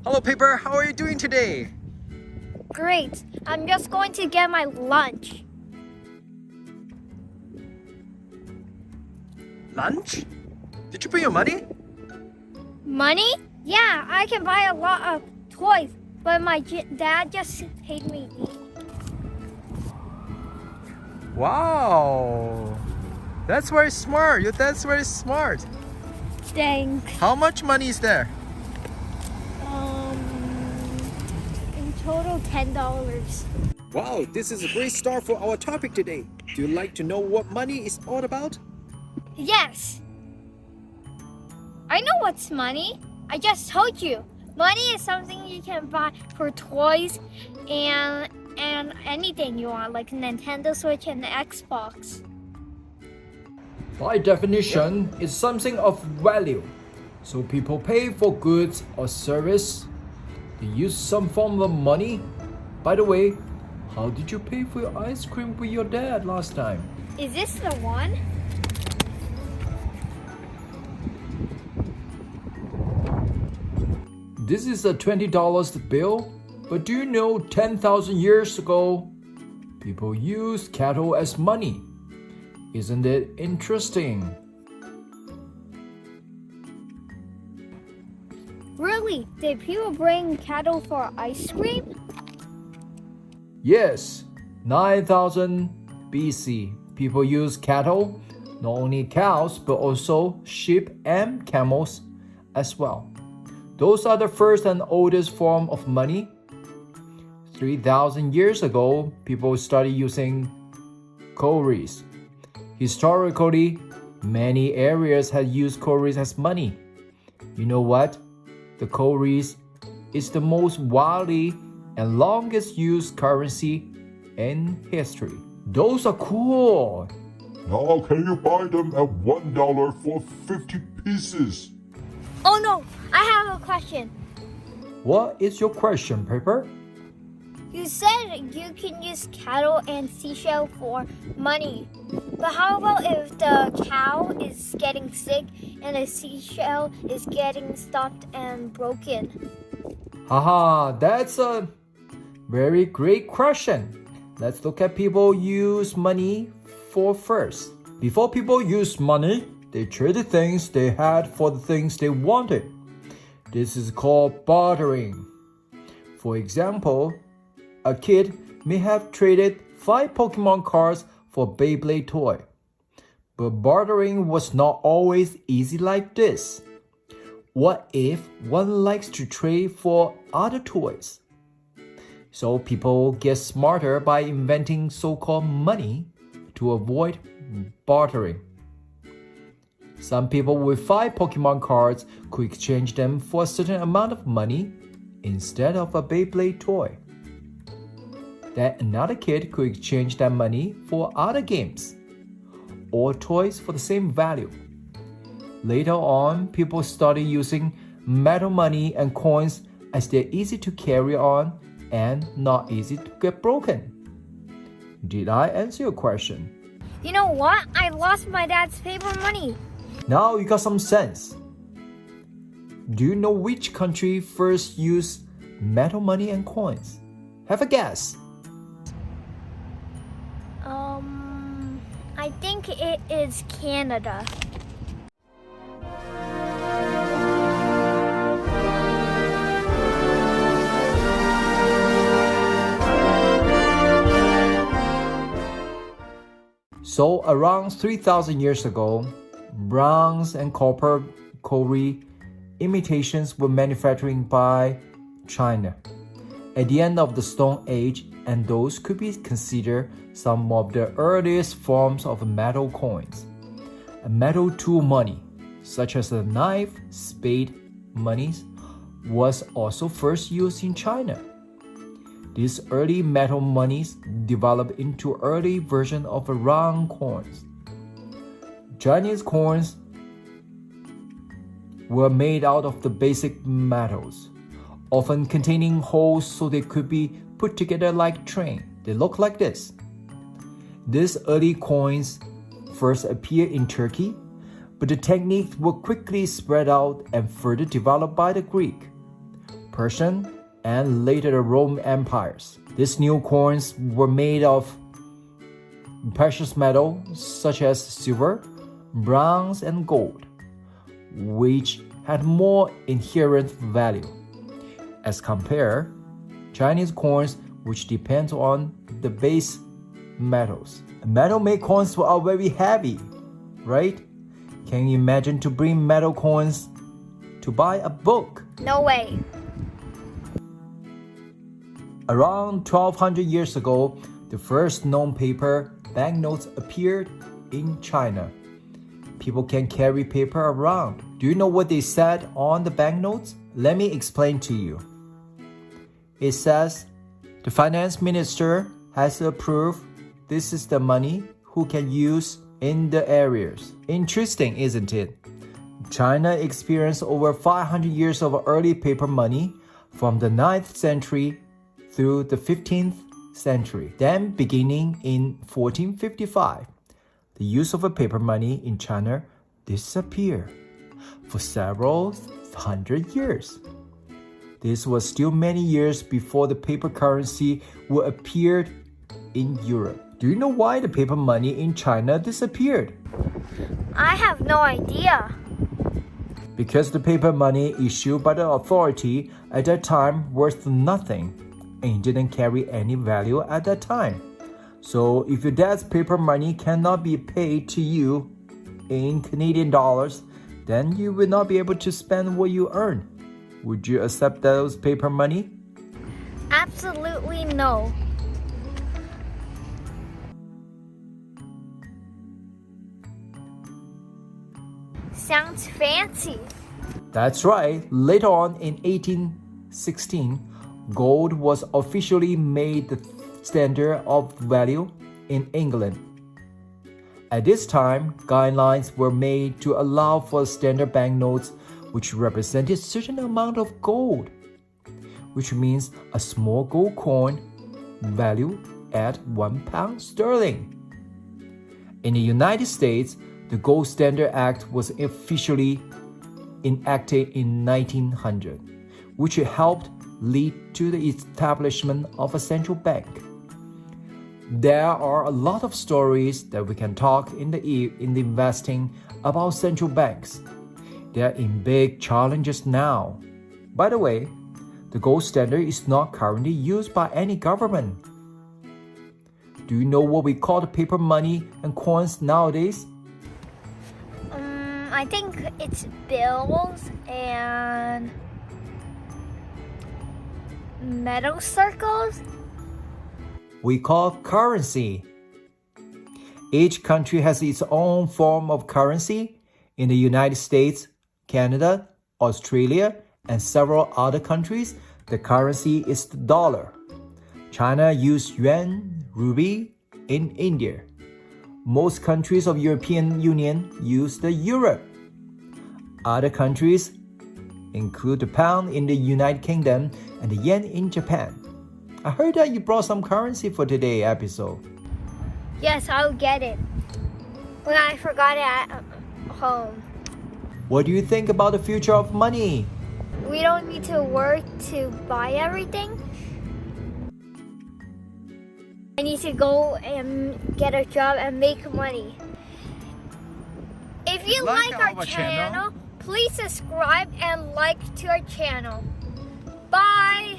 Hello, Paper. How are you doing today? Great. I'm just going to get my lunch. Lunch? Did you bring your money? Money? Yeah, I can buy a lot of toys, but my dad just paid me. Wow. That's very smart. Your dad's very smart. Thanks. How much money is there? In total $10. Wow, this is a great start for our topic today. Do you like to know what money is all about? Yes. I know what's money. I just told you. Money is something you can buy for toys and anything you want, like Nintendo Switch and Xbox. By definition, it's something of value. So people pay for goods or service. They use some form of money. By the way, how did you pay for your ice cream with your dad last time? Is this the one? This is a $20 bill, but do you know 10,000 years ago, people used cattle as money? Isn't it interesting? Really? Did people bring cattle for ice cream? Yes, 9,000 BC, people used cattle, not only cows, but also sheep and camels as well. Those are the first and oldest form of money. 3,000 years ago, people started using cowries. Historically, many areas had used cowries as money. You know what? The cowries is the most widely and longest used currency in history. Those are cool. Now can you buy them at $1 for 50 pieces? Oh no, I have a question. What is your question, Pepper? You said you can use cattle and seashell for money. But how about if the cow is getting sick and the seashell is getting stopped and broken? Haha, that's a very great question. Let's look at people use money for first. Before people used money, they traded things they had for the things they wanted. This is called bartering. For example, a kid may have traded 5 Pokemon cards for a Beyblade toy. But bartering was not always easy like this. What if one likes to trade for other toys? So people get smarter by inventing so-called money to avoid bartering. Some people with 5 Pokemon cards could exchange them for a certain amount of money instead of a Beyblade toy. Then another kid could exchange that money for other games or toys for the same value. Later on, people started using metal money and coins as they're easy to carry on and not easy to get broken. Did I answer your question? You know what? I lost my dad's paper money. Now you got some sense. Do you know which country first used metal money and coins? Have a guess. I think it is Canada. So around 3,000 years ago, bronze and copper cowrie imitations were manufactured by China. At the end of the Stone Age, and those could be considered some of the earliest forms of metal coins. A metal tool money, such as a knife, spade monies, was also first used in China. These early metal monies developed into early version of round coins. Chinese coins were made out of the basic metals, often containing holes so they could be put together like train. They look like this. These early coins first appeared in Turkey, but the techniques were quickly spread out and further developed by the Greek. Persian, and later the Roman empires. These new coins were made of precious metal such as silver, bronze, and gold, which had more inherent value. As compared, Chinese coins, which depend on the base metals. Metal-made coins are very heavy, right? Can you imagine to bring metal coins to buy a book? No way. Around 1200 years ago, the first known paper banknotes appeared in China. People can carry paper around. Do you know what they said on the banknotes? Let me explain to you. It says, the finance minister has approved this is the money who can use in the areas. Interesting, isn't it? China experienced over 500 years of early paper money from the 9th century through the 15th century. Then, beginning in 1455, the use of a paper money in China disappeared for several hundred years. This was still many years before the paper currency would appear in Europe. Do you know why the paper money in China disappeared? I have no idea. Because the paper money issued by the authority at that time worth nothing and didn't carry any value at that time. So if your dad's paper money cannot be paid to you in Canadian dollars, then you will not be able to spend what you earn. Would you accept those paper money? Absolutely no. Sounds fancy. That's right. Later on in 1816, gold was officially made the standard of value in England. At this time, guidelines were made to allow for standard banknotes which represented certain amount of gold, which means a small gold coin valued at £1 sterling. In the United States, the Gold Standard Act was officially enacted in 1900, which helped lead to the establishment of a central bank. There are a lot of stories that we can talk in the investing about central banks. They are in big challenges now. By the way, the gold standard is not currently used by any government. Do you know what we call the paper money and coins nowadays? I think it's bills and metal circles. We call currency. Each country has its own form of currency. In the United States, Canada, Australia, and several other countries, the currency is the dollar. China uses yuan, rupee. In India, most countries of European Union use the euro. Other countries include the pound in the United Kingdom and the yen in Japan. I heard that you brought some currency for today's episode. Yes, I'll get it. But I forgot it at home. What do you think about the future of money? We don't need to work to buy everything. I need to go and get a job and make money. If you like our channel, please subscribe and like to our channel. Bye!